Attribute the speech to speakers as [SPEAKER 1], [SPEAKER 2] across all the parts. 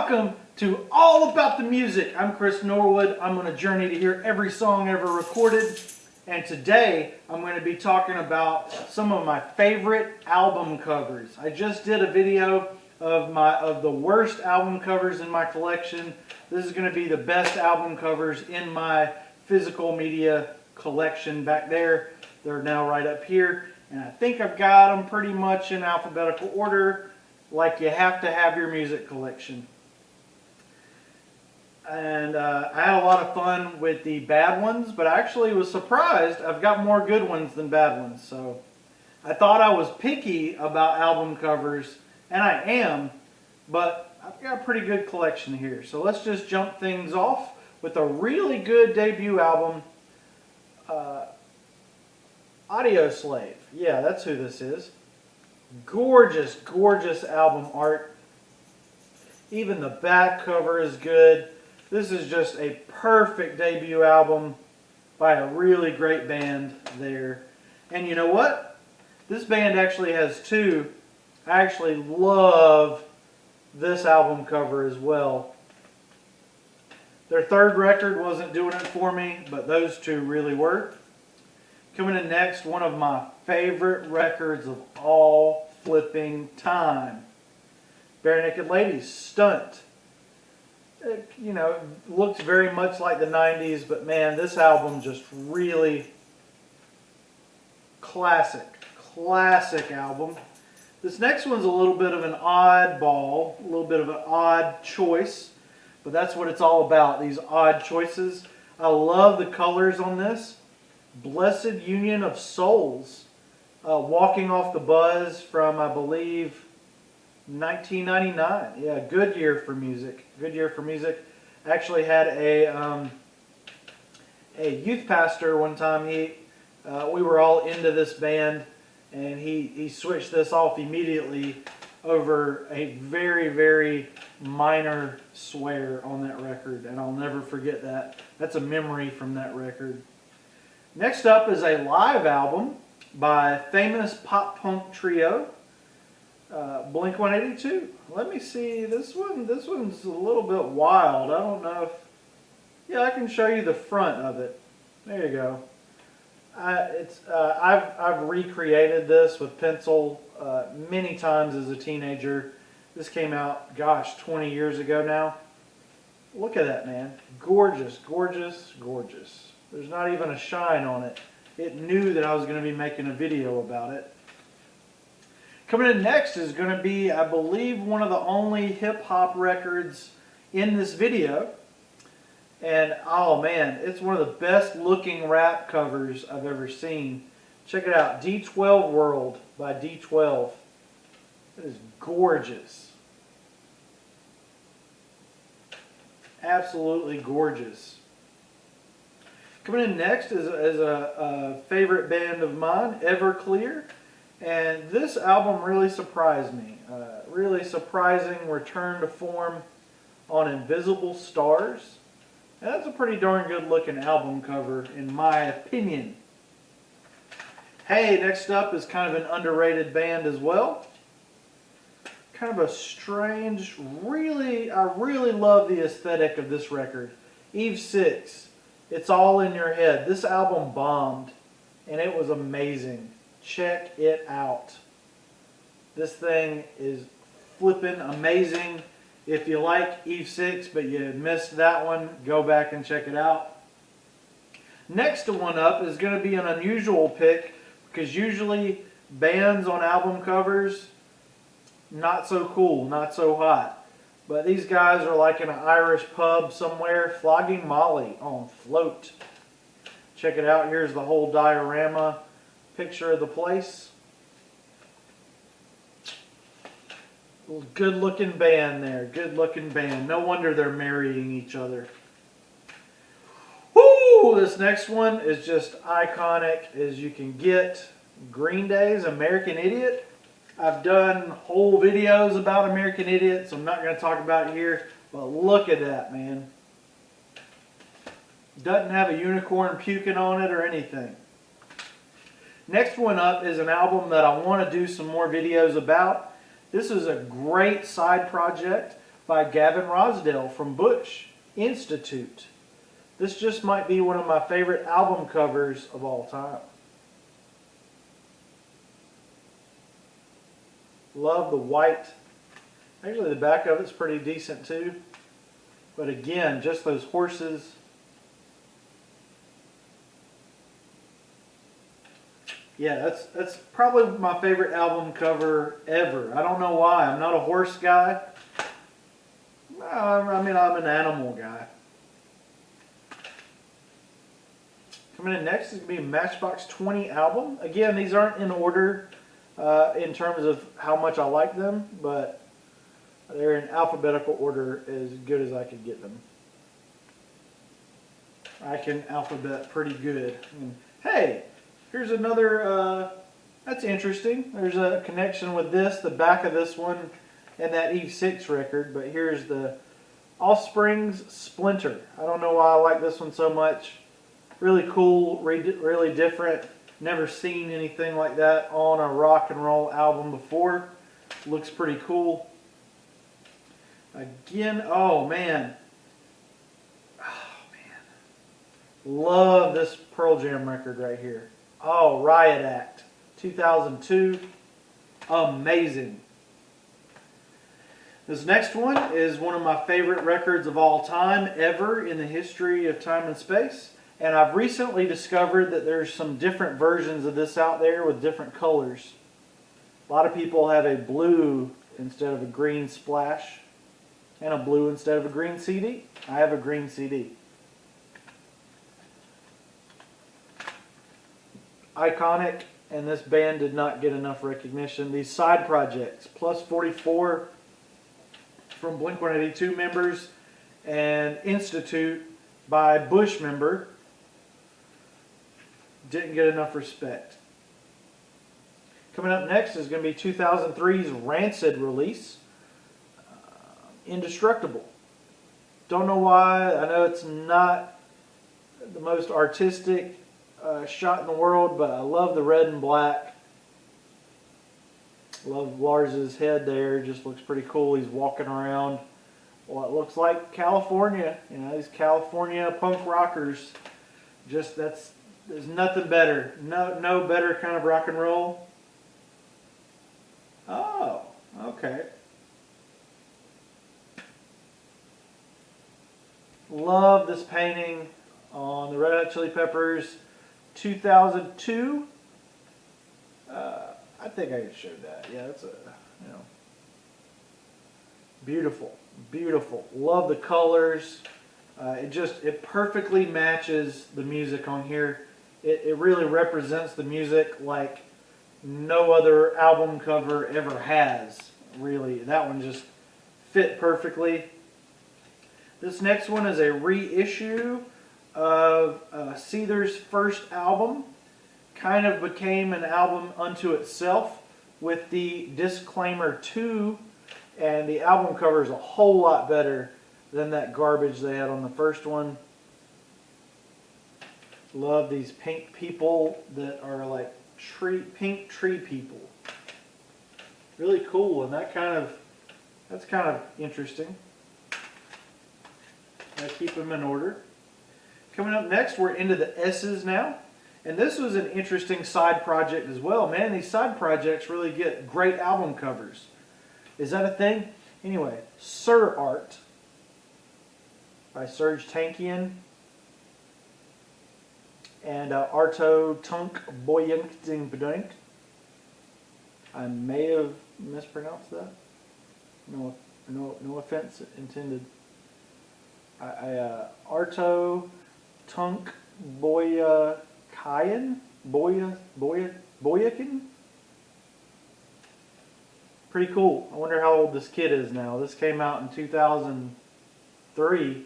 [SPEAKER 1] Welcome to All About the Music. I'm Chris Norwood. I'm on a journey to hear every song ever recorded. And today I'm going to be talking about some of my favorite album covers. I just did a video of the worst album covers in my collection. This is going to be the best album covers in my physical media collection back there. They're now right up here. And I think I've got them pretty much in alphabetical order, like you have to have your music collection. And I had a lot of fun with the bad ones, but I actually was surprised. I've got more good ones than bad ones. So I thought I was picky about album covers, and I am, but I've got a pretty good collection here. So let's just jump things off with a really good debut album, Audioslave. Yeah, that's who this is. Gorgeous, gorgeous album art. Even the back cover is good. This is just a perfect debut album by a really great band there. And you know what? This band actually has two. I actually love this album cover as well. Their third record wasn't doing it for me, but those two really were. Coming in next, one of my favorite records of all flipping time. Barenaked Ladies, Stunt. It, looks very much like the 90s, but man, this album just really classic album. This next one's a little bit of an oddball, a little bit of an odd choice, but that's what it's all about, these odd choices. I love the colors on this. Blessed Union of Souls, Walking Off the Buzz from, I believe, 1999. Yeah, good year for music. Good year for music. Actually had a youth pastor one time. We were all into this band, and he switched this off immediately over a very, very minor swear on that record, and I'll never forget that. That's a memory from that record. Next up is a live album by famous pop-punk trio, Blink-182. Let me see, this one's a little bit wild. I don't know if, yeah, I can show you the front of it. There you go. I've recreated this with pencil many times as a teenager. This came out, gosh, 20 years ago now. Look at that, man. Gorgeous, gorgeous, gorgeous. There's not even a shine on it. It knew that I was going to be making a video about it. Coming in next is going to be, I believe, one of the only hip-hop records in this video. And, oh man, it's one of the best looking rap covers I've ever seen. Check it out, D12 World by D12. It is gorgeous. Absolutely gorgeous. Coming in next is a favorite band of mine, Everclear. And this album really surprised me. Really surprising return to form on Invisible Stars. And that's a pretty darn good looking album cover in my opinion. Hey, next up is kind of an underrated band as well. Kind of a strange, I really love the aesthetic of this record. Eve 6. It's All in Your Head. This album bombed, and it was amazing. Check it out. This thing is flippin' amazing. If you like Eve 6, but you missed that one, go back and check it out. Next one up is going to be an unusual pick, because usually bands on album covers, not so cool, not so hot. But these guys are like in an Irish pub somewhere, Flogging Molly on Float. Check it out. Here's the whole diorama picture of the place. Good looking band there. Good looking band. No wonder they're marrying each other. Woo! This next one is just iconic as you can get. Green Day's American Idiot. I've done whole videos about American Idiot, so I'm not going to talk about it here. But look at that, man. Doesn't have a unicorn puking on it or anything. Next one up is an album that I want to do some more videos about. This is a great side project by Gavin Rosdale from Bush Institute. This just might be one of my favorite album covers of all time. Love the white. Actually, the back of it's pretty decent too. But again, just those horses. Yeah, that's probably my favorite album cover ever. I don't know why. I'm not a horse guy. I mean, I'm an animal guy. Coming in next is going to be a Matchbox 20 album. Again, these aren't in order in terms of how much I like them, but they're in alphabetical order as good as I could get them. I can alphabet pretty good. And, hey, here's another, that's interesting. There's a connection with this, the back of this one, and that Eve 6 record, but here's the Offspring's Splinter. I don't know why I like this one so much. Really cool, really different. Never seen anything like that on a rock and roll album before. Looks pretty cool. Again, oh man. Love this Pearl Jam record right here. Oh, Riot Act, 2002. Amazing. This next one is one of my favorite records of all time, ever in the history of time and space. And I've recently discovered that there's some different versions of this out there with different colors. A lot of people have a blue instead of a green splash, and a blue instead of a green CD. I have a green CD. Iconic, and this band did not get enough recognition. These side projects, Plus 44 from Blink-182 members, and Institute by Bush member, didn't get enough respect. Coming up next is going to be 2003's Rancid release, Indestructible. Don't know why. I know it's not the most artistic shot in the world, but I love the red and black. Love Lars's head there. Just looks pretty cool. He's walking around what looks like California. You know, these California punk rockers. Just there's nothing better. No better kind of rock and roll. Oh, okay. Love this painting on the Red Hot Chili Peppers 2002. I think I showed that. Yeah, that's beautiful, beautiful. Love the colors. It perfectly matches the music on here. It really represents the music like no other album cover ever has. Really, that one just fit perfectly. This next one is a reissue of Seether's first album. Kind of became an album unto itself with the Disclaimer 2, and the album cover is a whole lot better than that garbage they had on the first one. Love these pink people that are like pink tree people. Really cool, and that's kind of interesting. I keep them in order. Coming up next, we're into the S's now. And this was an interesting side project as well. Man, these side projects really get great album covers. Is that a thing? Anyway, Sir Art by Serge Tankian and Arto Tunk Boyunkting. I may have mispronounced that. No offense intended. Arto Tunk Boyakin? Pretty cool. I wonder how old this kid is now. This came out in 2003.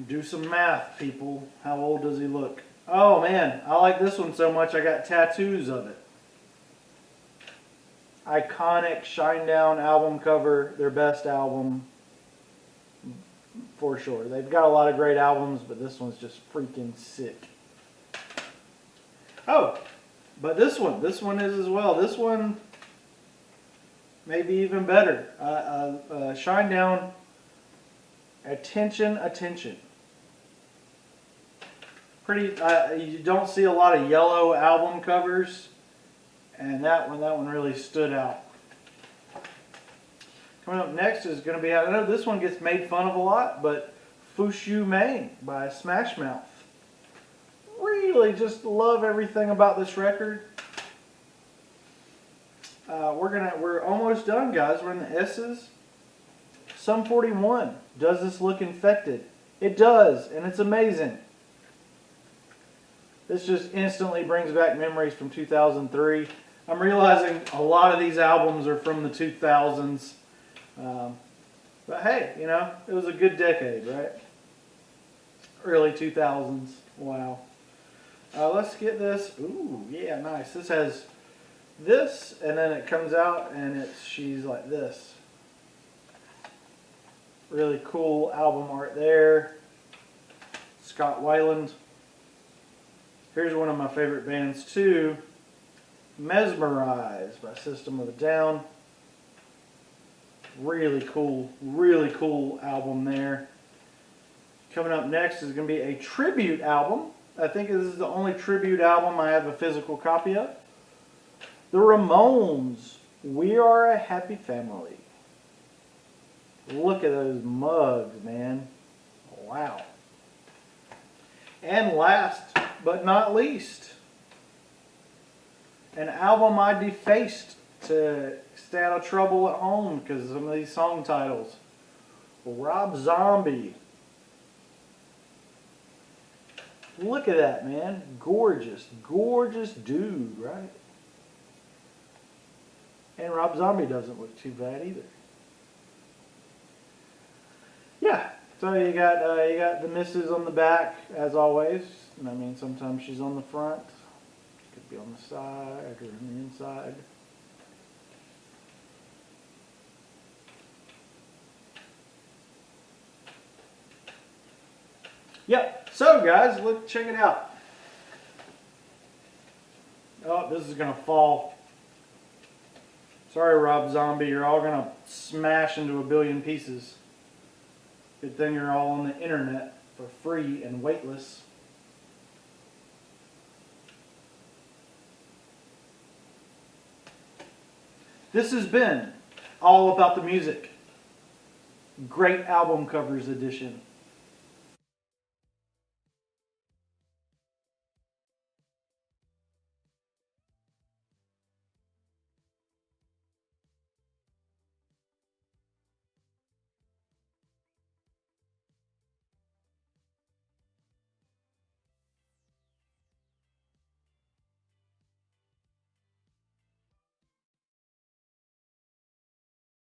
[SPEAKER 1] Do some math, people. How old does he look? Oh man, I like this one so much I got tattoos of it. Iconic Shinedown album cover, their best album. For sure. They've got a lot of great albums, but this one's just freaking sick. Oh, but this one is as well. This one, maybe even better. Shinedown, Attention, Attention. Pretty. You don't see a lot of yellow album covers, and that one really stood out. Coming up next is going to be, I know this one gets made fun of a lot, but Fushu Main by Smash Mouth. Really just love everything about this record. We're almost done, guys. We're in the S's. Sum 41. Does this look infected? It does, and it's amazing. This just instantly brings back memories from 2003. I'm realizing a lot of these albums are from the 2000s. But hey, you know, it was a good decade, right? Early 2000s. Wow. Let's get this. Ooh, yeah, nice. This has this, and then it comes out, and she's like this. Really cool album art there. Scott Weiland. Here's one of my favorite bands too. Mesmerize by System of a Down. Really cool album there. Coming up next is going to be a tribute album. I think this is the only tribute album I have a physical copy of. The Ramones, We Are a Happy Family. Look at those mugs, man. Wow. And last but not least, an album I defaced to stay out of trouble at home because of some of these song titles. Rob Zombie. Look at that, man. Gorgeous, gorgeous dude, right? And Rob Zombie doesn't look too bad either. Yeah, so you got the missus on the back as always. I mean, sometimes she's on the front. Could be on the side or on the inside. Yep. So guys, check it out. Oh, this is gonna fall. Sorry, Rob Zombie. You're all gonna smash into a billion pieces. Good thing you're all on the internet for free and weightless. This has been All About the Music. Great album covers edition.